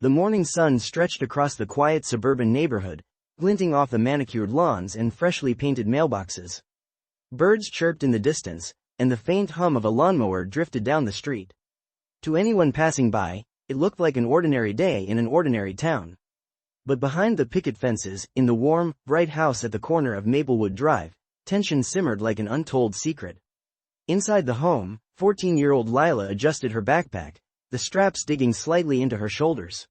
The morning sun stretched across the quiet suburban neighborhood, glinting off the manicured lawns and freshly painted mailboxes. Birds chirped in the distance, and the faint hum of a lawnmower drifted down the street. To anyone passing by, it looked like an ordinary day in an ordinary town. But behind the picket fences, in the warm, bright house at the corner of Maplewood Drive, tension simmered like an untold secret. Inside the home, 14-year-old Lila adjusted her backpack, the straps digging slightly into her shoulders.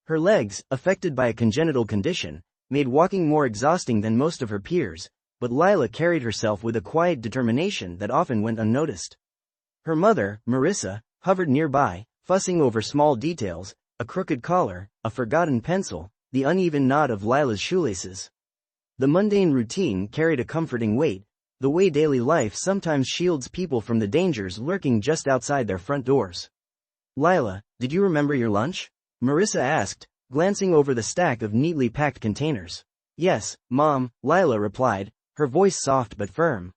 Her legs, affected by a congenital condition, made walking more exhausting than most of her peers, but Lila carried herself with a quiet determination that often went unnoticed. Her mother, Marissa, hovered nearby, fussing over small details, a crooked collar, a forgotten pencil, the uneven knot of Lila's shoelaces. The mundane routine carried a comforting weight, the way daily life sometimes shields people from the dangers lurking just outside their front doors. "Lila, did you remember your lunch?" Marissa asked, glancing over the stack of neatly packed containers. "Yes, Mom," Lila replied, her voice soft but firm.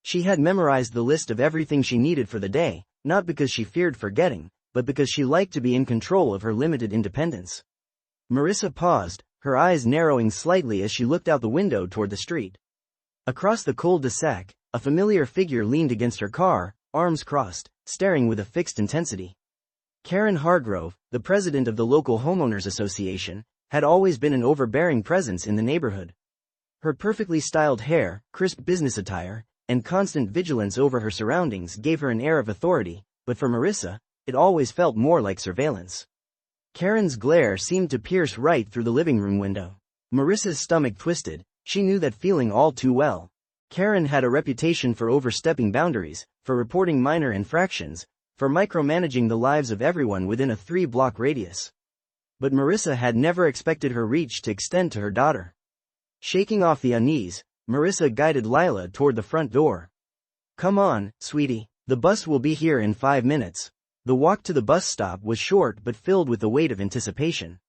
She had memorized the list of everything she needed for the day, not because she feared forgetting, but because she liked to be in control of her limited independence. Marissa paused, her eyes narrowing slightly as she looked out the window toward the street. Across the cul-de-sac, a familiar figure leaned against her car, arms crossed, staring with a fixed intensity. Karen Hargrove, the president of the local homeowners association, had always been an overbearing presence in the neighborhood. Her perfectly styled hair, crisp business attire, and constant vigilance over her surroundings gave her an air of authority, but for Marissa, it always felt more like surveillance. Karen's glare seemed to pierce right through the living room window. Marissa's stomach twisted, she knew that feeling all too well. Karen had a reputation for overstepping boundaries, for reporting minor infractions, for micromanaging the lives of everyone within a 3-block radius. But Marissa had never expected her reach to extend to her daughter. Shaking off the unease, Marissa guided Lila toward the front door. "Come on, sweetie, the bus will be here in 5 minutes." The walk to the bus stop was short but filled with the weight of anticipation.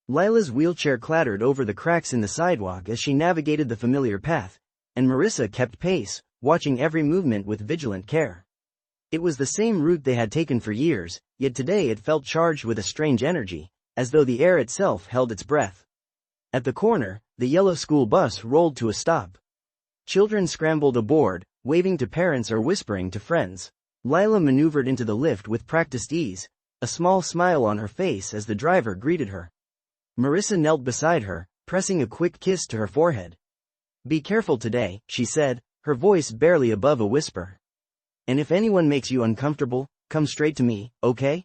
Lila's wheelchair clattered over the cracks in the sidewalk as she navigated the familiar path, and Marissa kept pace, watching every movement with vigilant care. It was the same route they had taken for years, yet today it felt charged with a strange energy, as though the air itself held its breath. At the corner, the yellow school bus rolled to a stop. Children scrambled aboard, waving to parents or whispering to friends. Lila maneuvered into the lift with practiced ease, a small smile on her face as the driver greeted her. Marissa knelt beside her, pressing a quick kiss to her forehead. "Be careful today," she said, her voice barely above a whisper. "And if anyone makes you uncomfortable, come straight to me, okay?"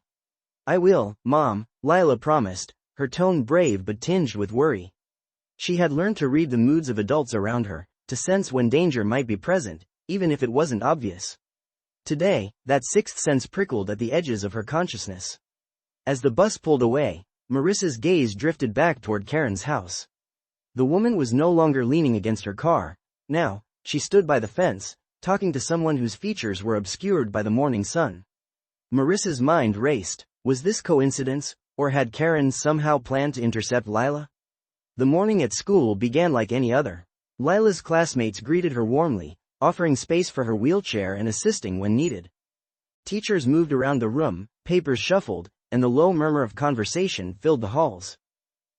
"I will, Mom," Lila promised, her tone brave but tinged with worry. She had learned to read the moods of adults around her, to sense when danger might be present, even if it wasn't obvious. Today, that sixth sense prickled at the edges of her consciousness. As the bus pulled away, Marissa's gaze drifted back toward Karen's house. The woman was no longer leaning against her car. Now, she stood by the fence, talking to someone whose features were obscured by the morning sun. Marissa's mind raced. Was this coincidence, or had Karen somehow planned to intercept Lila? The morning at school began like any other. Lila's classmates greeted her warmly, offering space for her wheelchair and assisting when needed. Teachers moved around the room, papers shuffled, and the low murmur of conversation filled the halls.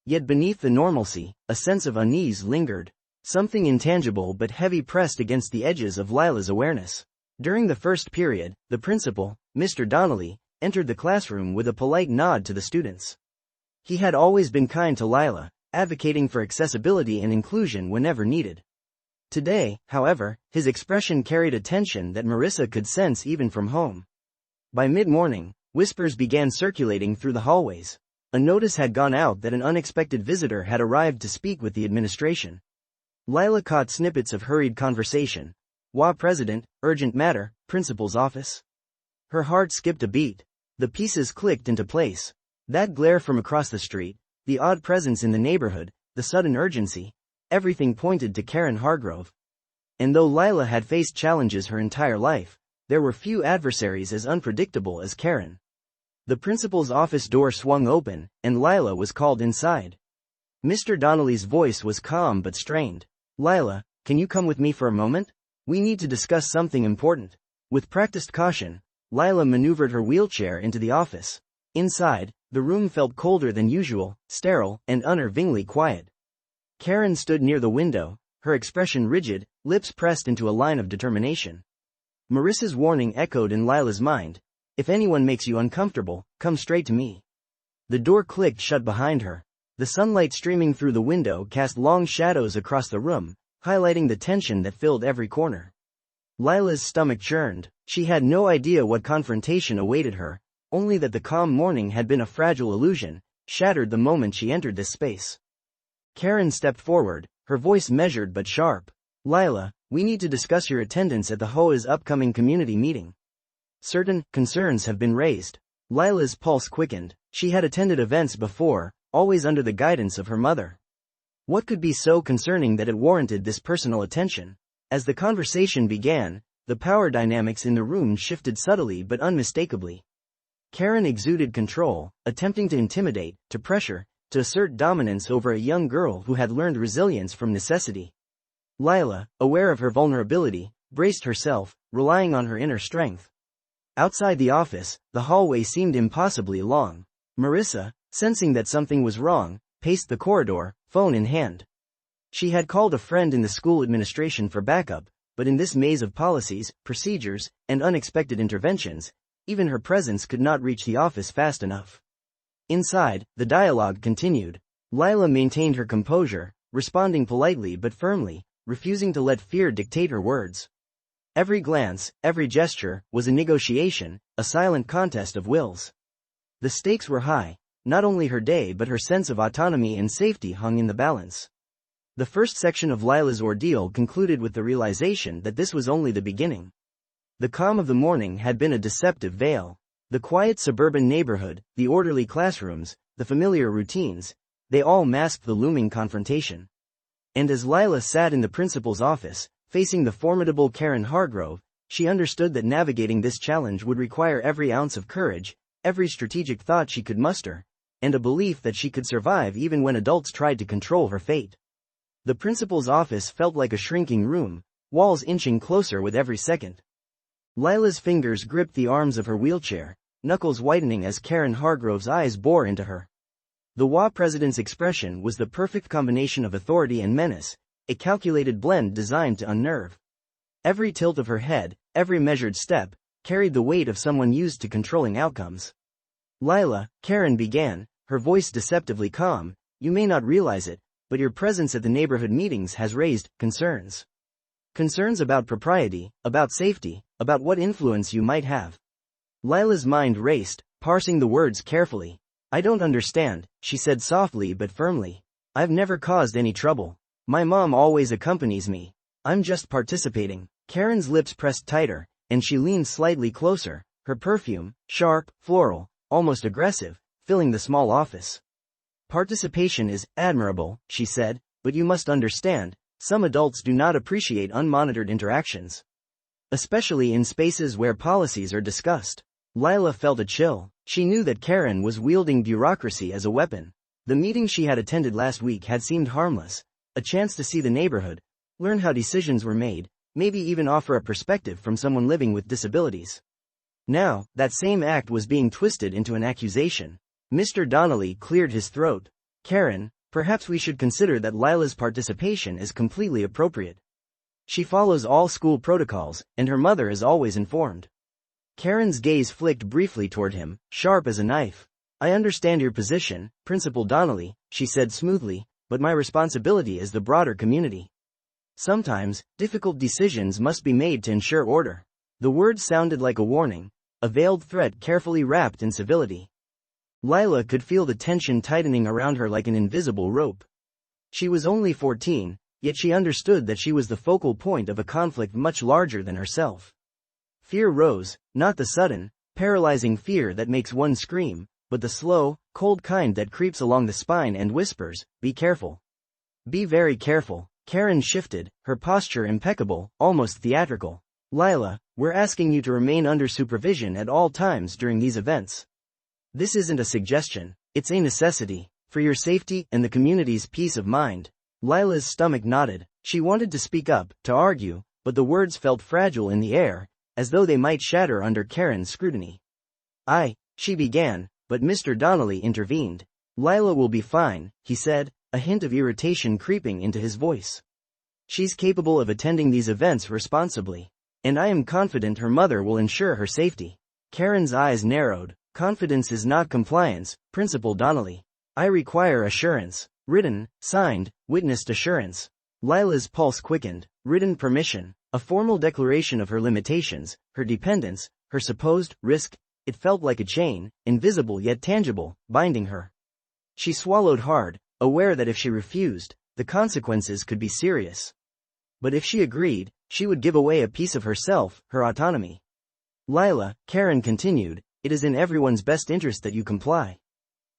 Yet beneath the normalcy, a sense of unease lingered, something intangible but heavy pressed against the edges of Lila's awareness. During the first period, the principal, Mr. Donnelly, entered the classroom with a polite nod to the students. He had always been kind to Lila, advocating for accessibility and inclusion whenever needed. Today, however, his expression carried a tension that Marissa could sense even from home. By mid-morning, whispers began circulating through the hallways. A notice had gone out that an unexpected visitor had arrived to speak with the administration. Lila caught snippets of hurried conversation. "HOA President, urgent matter, principal's office." Her heart skipped a beat. The pieces clicked into place. That glare from across the street, the odd presence in the neighborhood, the sudden urgency, everything pointed to Karen Hargrove. And though Lila had faced challenges her entire life, there were few adversaries as unpredictable as Karen. The principal's office door swung open, and Lila was called inside. Mr. Donnelly's voice was calm but strained. "Lila, can you come with me for a moment? We need to discuss something important." With practiced caution, Lila maneuvered her wheelchair into the office. Inside, the room felt colder than usual, sterile, and unnervingly quiet. Karen stood near the window, her expression rigid, lips pressed into a line of determination. Marissa's warning echoed in Lila's mind. If anyone makes you uncomfortable, come straight to me. The door clicked shut behind her. The sunlight streaming through the window cast long shadows across the room, highlighting the tension that filled every corner. Lila's stomach churned. She had no idea what confrontation awaited her, only that the calm morning had been a fragile illusion, shattered the moment she entered this space. Karen stepped forward, her voice measured but sharp. Lila, we need to discuss your attendance at the HOA's upcoming community meeting. Certain concerns have been raised. Lila's pulse quickened. She had attended events before, always under the guidance of her mother. What could be so concerning that it warranted this personal attention? As the conversation began, the power dynamics in the room shifted subtly but unmistakably. Karen exuded control, attempting to intimidate, to pressure, to assert dominance over a young girl who had learned resilience from necessity. Lila, aware of her vulnerability, braced herself, relying on her inner strength. Outside the office, the hallway seemed impossibly long. Marissa, sensing that something was wrong, paced the corridor, phone in hand. She had called a friend in the school administration for backup, but in this maze of policies, procedures, and unexpected interventions, even her presence could not reach the office fast enough. Inside, the dialogue continued. Lila maintained her composure, responding politely but firmly, refusing to let fear dictate her words. Every glance, every gesture, was a negotiation, a silent contest of wills. The stakes were high. Not only her day but her sense of autonomy and safety hung in the balance. The first section of Lila's ordeal concluded with the realization that this was only the beginning. The calm of the morning had been a deceptive veil. The quiet suburban neighborhood, the orderly classrooms, the familiar routines, they all masked the looming confrontation. And as Lila sat in the principal's office, facing the formidable Karen Hargrove, she understood that navigating this challenge would require every ounce of courage, every strategic thought she could muster, and a belief that she could survive even when adults tried to control her fate. The principal's office felt like a shrinking room, walls inching closer with every second. Lila's fingers gripped the arms of her wheelchair, knuckles whitening as Karen Hargrove's eyes bore into her. The HOA president's expression was the perfect combination of authority and menace, a calculated blend designed to unnerve. Every tilt of her head, every measured step, carried the weight of someone used to controlling outcomes. Lila, Karen began, her voice deceptively calm, you may not realize it, but your presence at the neighborhood meetings has raised concerns. Concerns about propriety, about safety, about what influence you might have. Lila's mind raced, parsing the words carefully. I don't understand, she said softly but firmly. I've never caused any trouble. My mom always accompanies me. I'm just participating. Karen's lips pressed tighter, and she leaned slightly closer, her perfume, sharp, floral, almost aggressive, filling the small office. Participation is admirable, she said, but you must understand, some adults do not appreciate unmonitored interactions. Especially in spaces where policies are discussed. Lila felt a chill. She knew that Karen was wielding bureaucracy as a weapon. The meeting she had attended last week had seemed harmless, a chance to see the neighborhood, learn how decisions were made, maybe even offer a perspective from someone living with disabilities. Now, that same act was being twisted into an accusation. Mr. Donnelly cleared his throat. Karen, perhaps we should consider that Lila's participation is completely appropriate. She follows all school protocols, and her mother is always informed. Karen's gaze flicked briefly toward him, sharp as a knife. I understand your position, Principal Donnelly, she said smoothly, but my responsibility is the broader community. Sometimes, difficult decisions must be made to ensure order. The words sounded like a warning, a veiled threat carefully wrapped in civility. Lila could feel the tension tightening around her like an invisible rope. She was only 14, yet she understood that she was the focal point of a conflict much larger than herself. Fear rose, not the sudden, paralyzing fear that makes one scream, but the slow, cold kind that creeps along the spine and whispers, be careful. Be very careful. Karen shifted, her posture impeccable, almost theatrical. Lila, we're asking you to remain under supervision at all times during these events. This isn't a suggestion, it's a necessity, for your safety and the community's peace of mind. Lila's stomach knotted. She wanted to speak up, to argue, but the words felt fragile in the air, as though they might shatter under Karen's scrutiny. She began, but Mr. Donnelly intervened. "Lila will be fine," he said, a hint of irritation creeping into his voice. "She's capable of attending these events responsibly. And I am confident her mother will ensure her safety." Karen's eyes narrowed. "Confidence is not compliance, Principal Donnelly. I require assurance. Written, signed, witnessed assurance." Lila's pulse quickened. Written permission. A formal declaration of her limitations, her dependence, her supposed risk. It felt like a chain, invisible yet tangible, binding her. She swallowed hard, aware that if she refused, the consequences could be serious. But if she agreed, she would give away a piece of herself, her autonomy. "Lila," Karen continued, "it is in everyone's best interest that you comply.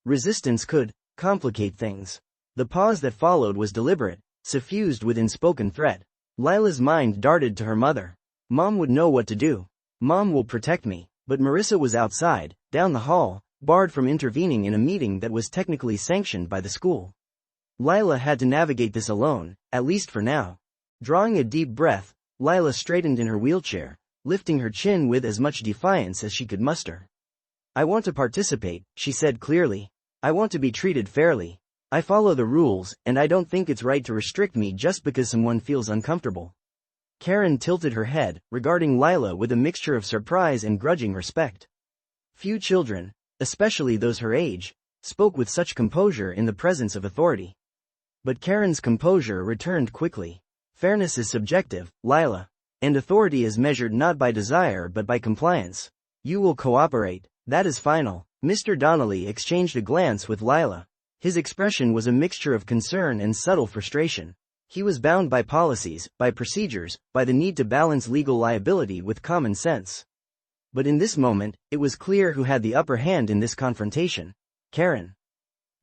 Resistance could complicate things." The pause that followed was deliberate, suffused with unspoken threat. Lila's mind darted to her mother. "Mom would know what to do. Mom will protect me." But Marissa was outside, down the hall, barred from intervening in a meeting that was technically sanctioned by the school. Lila had to navigate this alone, at least for now. Drawing a deep breath, Lila straightened in her wheelchair, lifting her chin with as much defiance as she could muster. "I want to participate," she said clearly. "I want to be treated fairly. I follow the rules, and I don't think it's right to restrict me just because someone feels uncomfortable." Karen tilted her head, regarding Lila with a mixture of surprise and grudging respect. Few children, especially those her age, spoke with such composure in the presence of authority. But Karen's composure returned quickly. "Fairness is subjective, Lila. And authority is measured not by desire but by compliance. You will cooperate, that is final." Mr. Donnelly exchanged a glance with Lila. His expression was a mixture of concern and subtle frustration. He was bound by policies, by procedures, by the need to balance legal liability with common sense. But in this moment, it was clear who had the upper hand in this confrontation. Karen.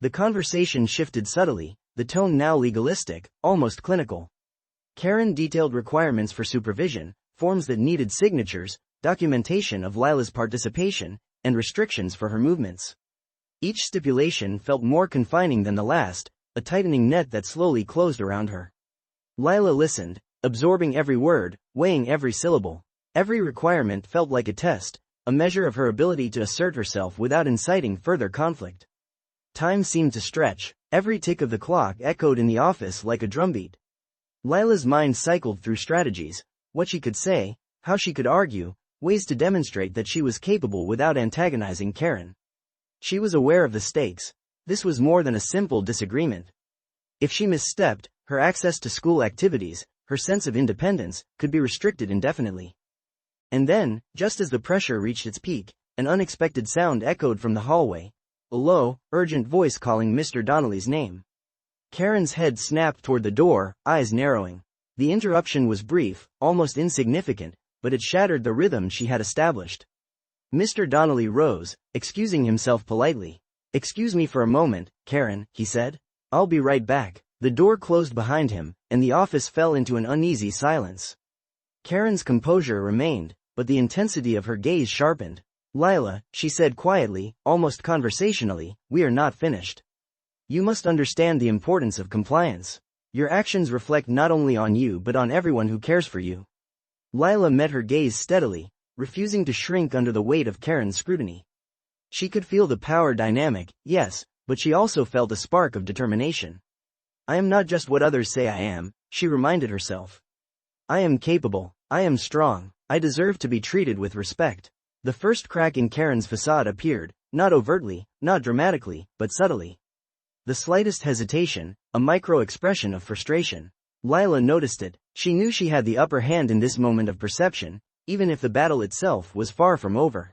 The conversation shifted subtly, the tone now legalistic, almost clinical. Karen detailed requirements for supervision, forms that needed signatures, documentation of Lila's participation, and restrictions for her movements. Each stipulation felt more confining than the last, a tightening net that slowly closed around her. Lila listened, absorbing every word, weighing every syllable. Every requirement felt like a test, a measure of her ability to assert herself without inciting further conflict. Time seemed to stretch. Every tick of the clock echoed in the office like a drumbeat. Lila's mind cycled through strategies, what she could say, how she could argue, ways to demonstrate that she was capable without antagonizing Karen. She was aware of the stakes. This was more than a simple disagreement. If she misstepped, her access to school activities, her sense of independence, could be restricted indefinitely. And then, just as the pressure reached its peak, an unexpected sound echoed from the hallway. A low, urgent voice calling Mr. Donnelly's name. Karen's head snapped toward the door, eyes narrowing. The interruption was brief, almost insignificant, but it shattered the rhythm she had established. Mr. Donnelly rose, excusing himself politely. "Excuse me for a moment, Karen," he said. "I'll be right back." The door closed behind him, and the office fell into an uneasy silence. Karen's composure remained, but the intensity of her gaze sharpened. "Lila," she said quietly, almost conversationally, "we are not finished. You must understand the importance of compliance. Your actions reflect not only on you but on everyone who cares for you." Lila met her gaze steadily, refusing to shrink under the weight of Karen's scrutiny. She could feel the power dynamic, yes, but she also felt a spark of determination. "I am not just what others say I am," she reminded herself. "I am capable, I am strong, I deserve to be treated with respect." The first crack in Karen's facade appeared, not overtly, not dramatically, but subtly. The slightest hesitation, a micro-expression of frustration. Lila noticed it. She knew she had the upper hand in this moment of perception, even if the battle itself was far from over.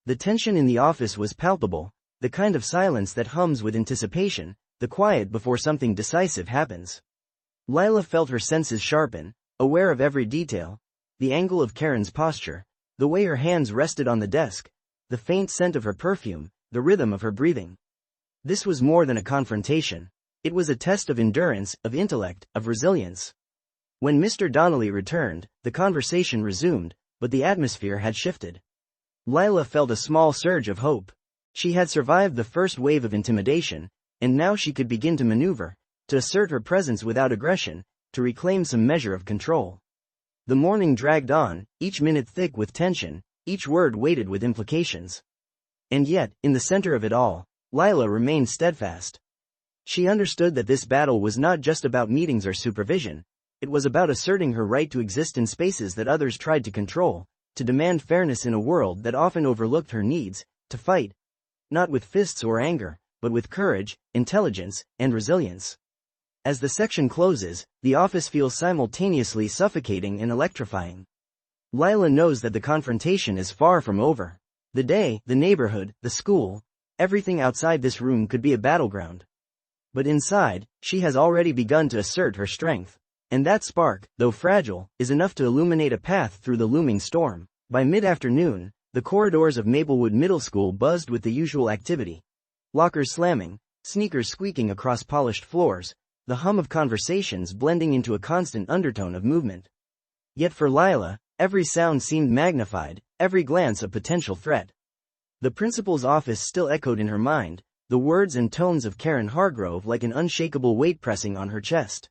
The tension in the office was palpable, the kind of silence that hums with anticipation, the quiet before something decisive happens. Lila felt her senses sharpen, aware of every detail, the angle of Karen's posture, the way her hands rested on the desk, the faint scent of her perfume, the rhythm of her breathing. This was more than a confrontation. It was a test of endurance, of intellect, of resilience. When Mr. Donnelly returned, the conversation resumed, but the atmosphere had shifted. Lila felt a small surge of hope. She had survived the first wave of intimidation, and now she could begin to maneuver, to assert her presence without aggression, to reclaim some measure of control. The morning dragged on, each minute thick with tension, each word weighted with implications. And yet, in the center of it all, Lila remained steadfast. She understood that this battle was not just about meetings or supervision, it was about asserting her right to exist in spaces that others tried to control, to demand fairness in a world that often overlooked her needs, to fight, not with fists or anger, but with courage, intelligence, and resilience. As the section closes, the office feels simultaneously suffocating and electrifying. Lila knows that the confrontation is far from over. The day, the neighborhood, the school, everything outside this room could be a battleground. But inside, she has already begun to assert her strength. And that spark, though fragile, is enough to illuminate a path through the looming storm. By mid-afternoon, the corridors of Maplewood Middle School buzzed with the usual activity. Lockers slamming, sneakers squeaking across polished floors, the hum of conversations blending into a constant undertone of movement. Yet for Lila, every sound seemed magnified, every glance a potential threat. The principal's office still echoed in her mind, the words and tones of Karen Hargrove like an unshakable weight pressing on her chest.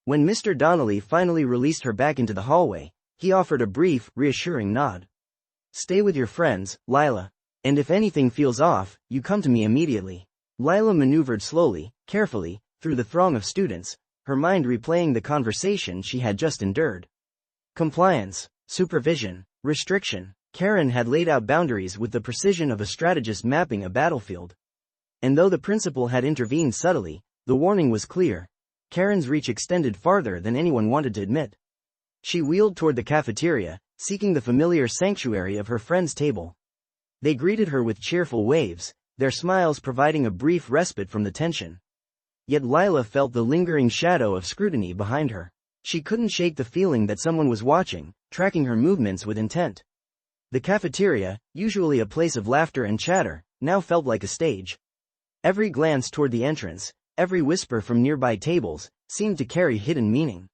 When Mr. Donnelly finally released her back into the hallway, he offered a brief, reassuring nod. "Stay with your friends, Lila. And if anything feels off, you come to me immediately." Lila maneuvered slowly, carefully, through the throng of students, her mind replaying the conversation she had just endured. Compliance, supervision, restriction. Karen had laid out boundaries with the precision of a strategist mapping a battlefield. And though the principal had intervened subtly, the warning was clear. Karen's reach extended farther than anyone wanted to admit. She wheeled toward the cafeteria, seeking the familiar sanctuary of her friend's table. They greeted her with cheerful waves, their smiles providing a brief respite from the tension. Yet Lila felt the lingering shadow of scrutiny behind her. She couldn't shake the feeling that someone was watching, tracking her movements with intent. The cafeteria, usually a place of laughter and chatter, now felt like a stage. Every glance toward the entrance, every whisper from nearby tables, seemed to carry hidden meaning.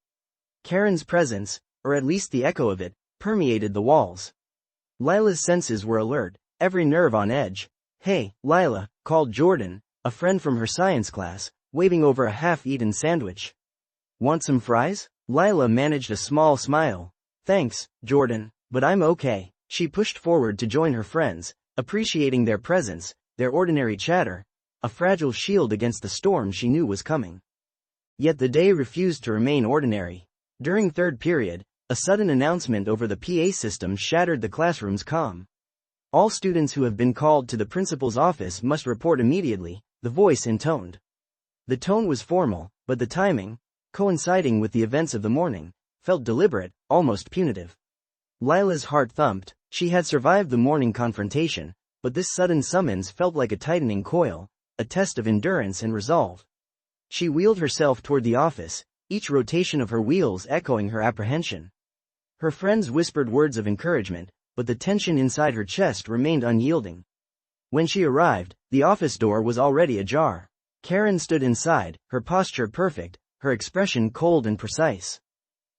Karen's presence, or at least the echo of it, permeated the walls. Lila's senses were alert, every nerve on edge. "Hey, Lila," called Jordan, a friend from her science class, waving over a half-eaten sandwich. "Want some fries?" Lila managed a small smile. "Thanks, Jordan, but I'm okay." She pushed forward to join her friends, appreciating their presence, their ordinary chatter, a fragile shield against the storm she knew was coming. Yet the day refused to remain ordinary. During third period, a sudden announcement over the PA system shattered the classroom's calm. "All students who have been called to the principal's office must report immediately," the voice intoned. The tone was formal, but the timing, coinciding with the events of the morning, felt deliberate, almost punitive. Lila's heart thumped. She had survived the morning confrontation, but this sudden summons felt like a tightening coil, a test of endurance and resolve. She wheeled herself toward the office, each rotation of her wheels echoing her apprehension. Her friends whispered words of encouragement, but the tension inside her chest remained unyielding. When she arrived, the office door was already ajar. Karen stood inside, her posture perfect, her expression cold and precise.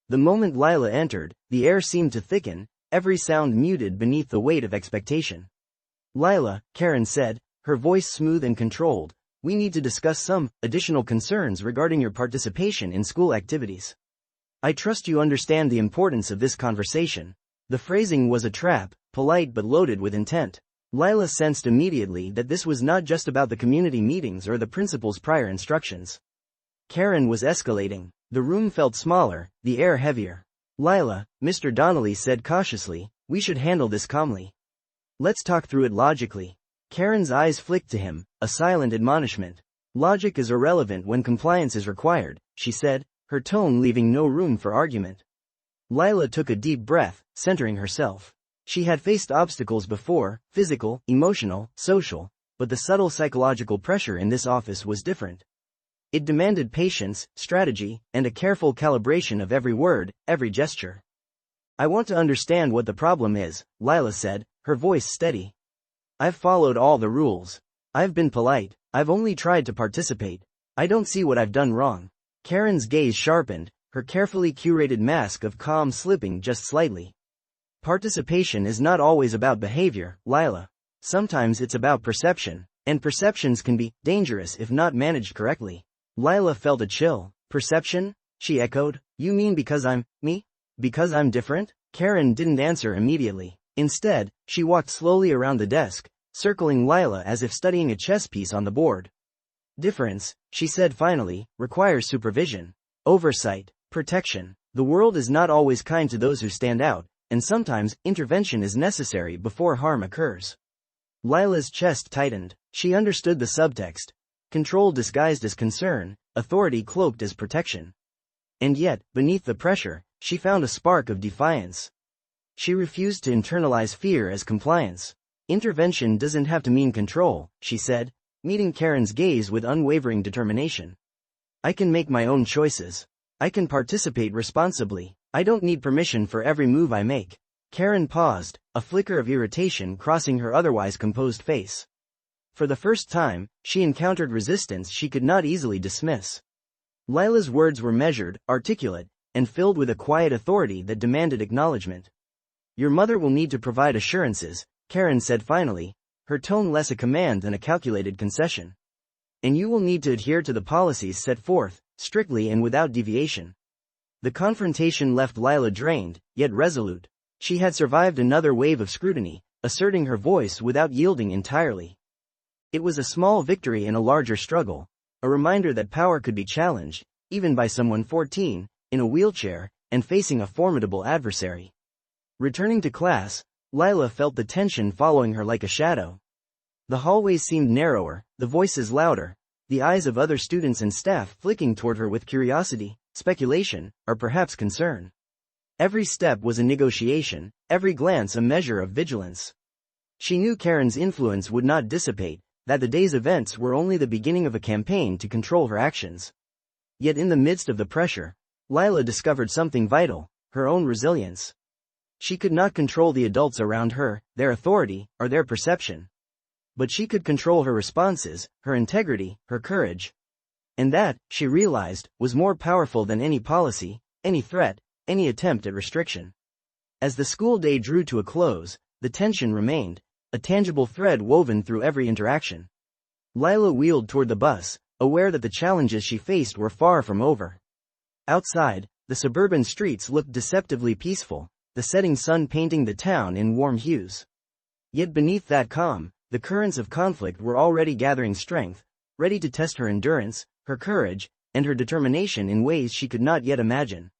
The moment Lila entered, the air seemed to thicken, every sound muted beneath the weight of expectation. "Lila," Karen said, her voice smooth and controlled, "we need to discuss some additional concerns regarding your participation in school activities. I trust you understand the importance of this conversation." The phrasing was a trap, polite but loaded with intent. Lila sensed immediately that this was not just about the community meetings or the principal's prior instructions. Karen was escalating. The room felt smaller, the air heavier. "Lila," Mr. Donnelly said cautiously, "we should handle this calmly. Let's talk through it logically." Karen's eyes flicked to him, a silent admonishment. "Logic is irrelevant when compliance is required," she said, her tone leaving no room for argument. Lila took a deep breath, centering herself. She had faced obstacles before, physical, emotional, social, but the subtle psychological pressure in this office was different. It demanded patience, strategy, and a careful calibration of every word, every gesture. "I want to understand what the problem is," Lila said, her voice steady. "I've followed all the rules. I've been polite. I've only tried to participate. I don't see what I've done wrong." Karen's gaze sharpened, her carefully curated mask of calm slipping just slightly. "Participation is not always about behavior, Lila. Sometimes it's about perception, and perceptions can be dangerous if not managed correctly." Lila felt a chill. "Perception?" she echoed. "You mean because I'm me? Because I'm different?" Karen didn't answer immediately. Instead, she walked slowly around the desk, circling Lila as if studying a chess piece on the board. Difference, she said finally, requires supervision, oversight, protection. The world is not always kind to those who stand out, and sometimes intervention is necessary before harm occurs. Lila's chest tightened. She understood the subtext. Control disguised as concern, authority cloaked as protection. And yet, beneath the pressure, she found a spark of defiance. She refused to internalize fear as compliance. Intervention doesn't have to mean control, she said, meeting Karen's gaze with unwavering determination. I can make my own choices. I can participate responsibly. I don't need permission for every move I make. Karen paused, a flicker of irritation crossing her otherwise composed face. For the first time, she encountered resistance she could not easily dismiss. Lila's words were measured, articulate, and filled with a quiet authority that demanded acknowledgement. Your mother will need to provide assurances, Karen said finally, her tone less a command than a calculated concession. And you will need to adhere to the policies set forth, strictly and without deviation. The confrontation left Lila drained, yet resolute. She had survived another wave of scrutiny, asserting her voice without yielding entirely. It was a small victory in a larger struggle, a reminder that power could be challenged, even by someone 14, in a wheelchair, and facing a formidable adversary. Returning to class, Lila felt the tension following her like a shadow. The hallways seemed narrower, the voices louder, the eyes of other students and staff flicking toward her with curiosity, speculation, or perhaps concern. Every step was a negotiation, every glance a measure of vigilance. She knew Karen's influence would not dissipate, that the day's events were only the beginning of a campaign to control her actions. Yet in the midst of the pressure, Lila discovered something vital, her own resilience. She could not control the adults around her, their authority, or their perception. But she could control her responses, her integrity, her courage. And that, she realized, was more powerful than any policy, any threat, any attempt at restriction. As the school day drew to a close, the tension remained, a tangible thread woven through every interaction. Lila wheeled toward the bus, aware that the challenges she faced were far from over. Outside, the suburban streets looked deceptively peaceful, the setting sun painting the town in warm hues. Yet beneath that calm, the currents of conflict were already gathering strength, ready to test her endurance, her courage, and her determination in ways she could not yet imagine.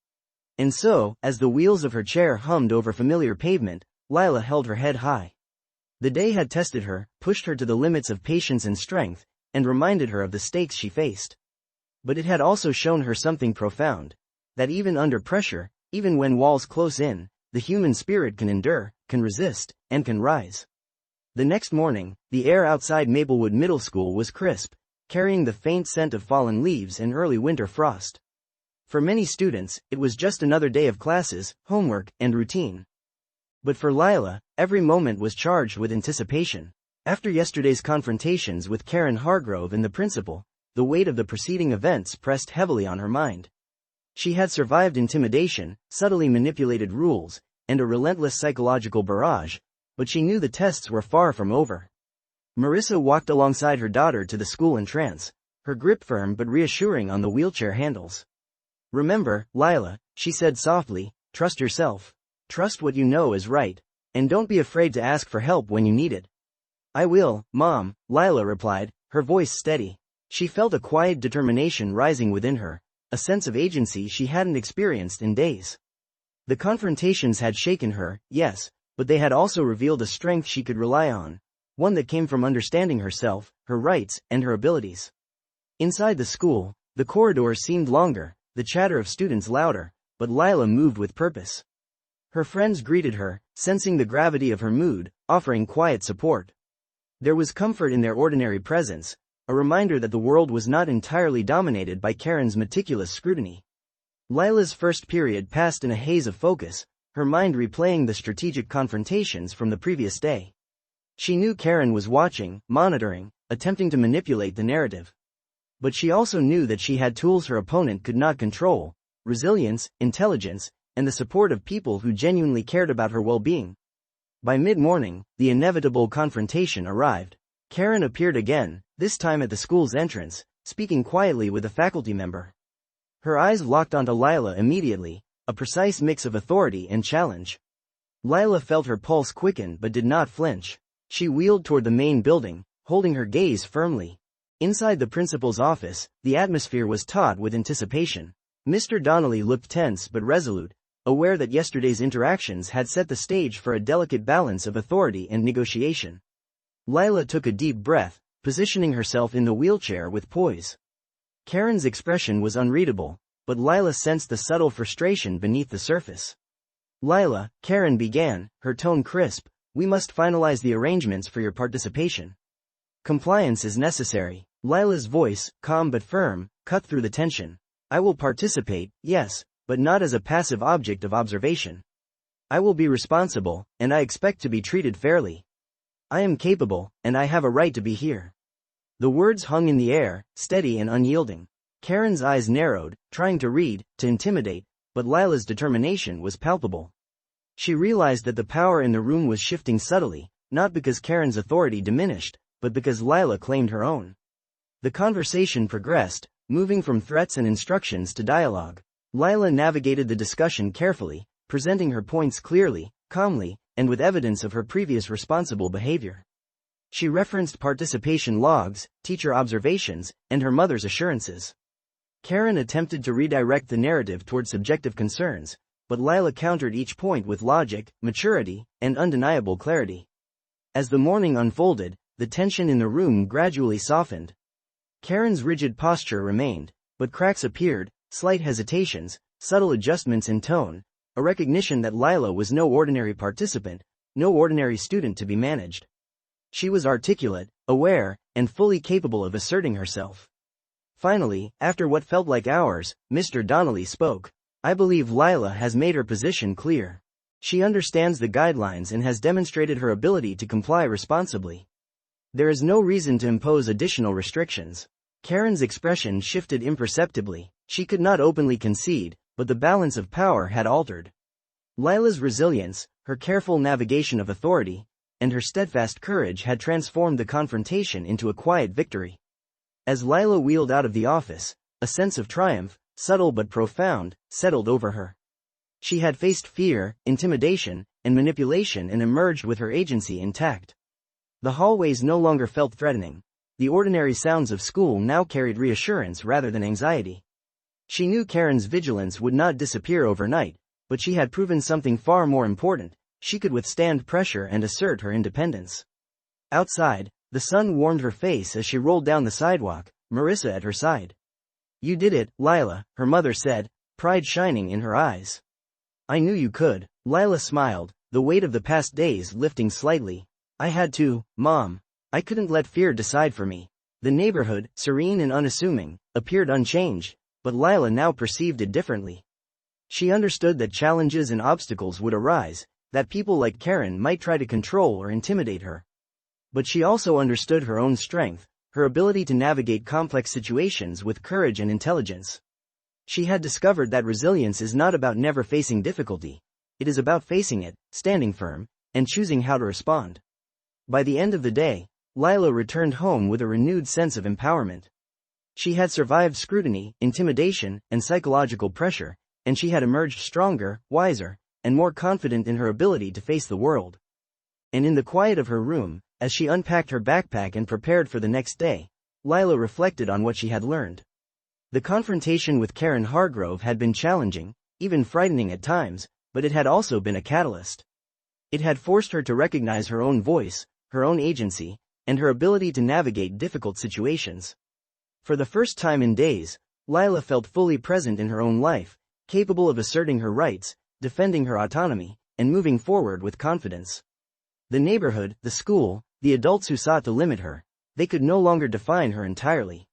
And so, as the wheels of her chair hummed over familiar pavement, Lila held her head high. The day had tested her, pushed her to the limits of patience and strength, and reminded her of the stakes she faced. But it had also shown her something profound, that even under pressure, even when walls close in, the human spirit can endure, can resist, and can rise. The next morning, the air outside Maplewood Middle School was crisp, carrying the faint scent of fallen leaves and early winter frost. For many students, it was just another day of classes, homework, and routine. But for Lila, every moment was charged with anticipation. After yesterday's confrontations with Karen Hargrove and the principal, the weight of the preceding events pressed heavily on her mind. She had survived intimidation, subtly manipulated rules, and a relentless psychological barrage, but she knew the tests were far from over. Marissa walked alongside her daughter to the school entrance, her grip firm but reassuring on the wheelchair handles. Remember, Lila, she said softly, trust yourself. Trust what you know is right, and don't be afraid to ask for help when you need it. I will, Mom, Lila replied, her voice steady. She felt a quiet determination rising within her, a sense of agency she hadn't experienced in days. The confrontations had shaken her, yes, but they had also revealed a strength she could rely on, one that came from understanding herself, her rights, and her abilities. Inside the school, the corridors seemed longer, the chatter of students louder, but Lila moved with purpose. Her friends greeted her, sensing the gravity of her mood, offering quiet support. There was comfort in their ordinary presence, a reminder that the world was not entirely dominated by Karen's meticulous scrutiny. Lila's first period passed in a haze of focus, her mind replaying the strategic confrontations from the previous day. She knew Karen was watching, monitoring, attempting to manipulate the narrative. But she also knew that she had tools her opponent could not control: resilience, intelligence, and the support of people who genuinely cared about her well-being. By mid-morning, the inevitable confrontation arrived. Karen appeared again, this time at the school's entrance, speaking quietly with a faculty member. Her eyes locked onto Lila immediately, a precise mix of authority and challenge. Lila felt her pulse quicken but did not flinch. She wheeled toward the main building, holding her gaze firmly. Inside the principal's office, the atmosphere was taut with anticipation. Mr. Donnelly looked tense but resolute, aware that yesterday's interactions had set the stage for a delicate balance of authority and negotiation. Lila took a deep breath, positioning herself in the wheelchair with poise. Karen's expression was unreadable, but Lila sensed the subtle frustration beneath the surface. "Lila," Karen began, her tone crisp, "we must finalize the arrangements for your participation. Compliance is necessary." Lila's voice, calm but firm, cut through the tension. "I will participate, yes, but not as a passive object of observation. I will be responsible, and I expect to be treated fairly. I am capable, and I have a right to be here." The words hung in the air, steady and unyielding. Karen's eyes narrowed, trying to read, to intimidate, but Lila's determination was palpable. She realized that the power in the room was shifting subtly, not because Karen's authority diminished, but because Lila claimed her own. The conversation progressed, moving from threats and instructions to dialogue. Lila navigated the discussion carefully, presenting her points clearly, calmly, and with evidence of her previous responsible behavior. She referenced participation logs, teacher observations, and her mother's assurances. Karen attempted to redirect the narrative toward subjective concerns, but Lila countered each point with logic, maturity, and undeniable clarity. As the morning unfolded, the tension in the room gradually softened. Karen's rigid posture remained, but cracks appeared, slight hesitations, subtle adjustments in tone, a recognition that Lila was no ordinary participant, no ordinary student to be managed. She was articulate, aware, and fully capable of asserting herself. Finally, after what felt like hours, Mr. Donnelly spoke. "I believe Lila has made her position clear. She understands the guidelines and has demonstrated her ability to comply responsibly. There is no reason to impose additional restrictions." Karen's expression shifted imperceptibly. She could not openly concede, but the balance of power had altered. Lila's resilience, her careful navigation of authority, and her steadfast courage had transformed the confrontation into a quiet victory. As Lila wheeled out of the office, a sense of triumph, subtle but profound, settled over her. She had faced fear, intimidation, and manipulation and emerged with her agency intact. The hallways no longer felt threatening. The ordinary sounds of school now carried reassurance rather than anxiety. She knew Karen's vigilance would not disappear overnight, but she had proven something far more important: she could withstand pressure and assert her independence. Outside, the sun warmed her face as she rolled down the sidewalk, Marissa at her side. "You did it, Lila," her mother said, pride shining in her eyes. "I knew you could." Lila smiled, the weight of the past days lifting slightly. "I had to, Mom. I couldn't let fear decide for me." The neighborhood, serene and unassuming, appeared unchanged, but Lila now perceived it differently. She understood that challenges and obstacles would arise, that people like Karen might try to control or intimidate her. But she also understood her own strength, her ability to navigate complex situations with courage and intelligence. She had discovered that resilience is not about never facing difficulty. It is about facing it, standing firm, and choosing how to respond. By the end of the day, Lila returned home with a renewed sense of empowerment. She had survived scrutiny, intimidation, and psychological pressure, and she had emerged stronger, wiser, and more confident in her ability to face the world. And in the quiet of her room, as she unpacked her backpack and prepared for the next day, Lila reflected on what she had learned. The confrontation with Karen Hargrove had been challenging, even frightening at times, but it had also been a catalyst. It had forced her to recognize her own voice, her own agency, and her ability to navigate difficult situations. For the first time in days, Lila felt fully present in her own life, capable of asserting her rights, defending her autonomy, and moving forward with confidence. The neighborhood, the school, the adults who sought to limit her, they could no longer define her entirely.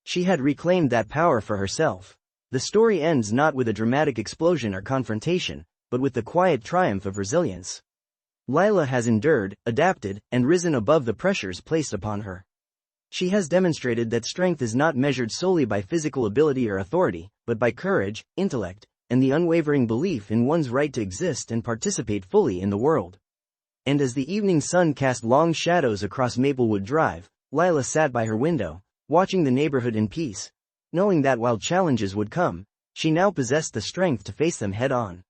She had reclaimed that power for herself. The story ends not with a dramatic explosion or confrontation, but with the quiet triumph of resilience. Lila has endured, adapted, and risen above the pressures placed upon her. She has demonstrated that strength is not measured solely by physical ability or authority, but by courage, intellect, and the unwavering belief in one's right to exist and participate fully in the world. And as the evening sun cast long shadows across Maplewood Drive, Lila sat by her window, watching the neighborhood in peace, knowing that while challenges would come, she now possessed the strength to face them head-on.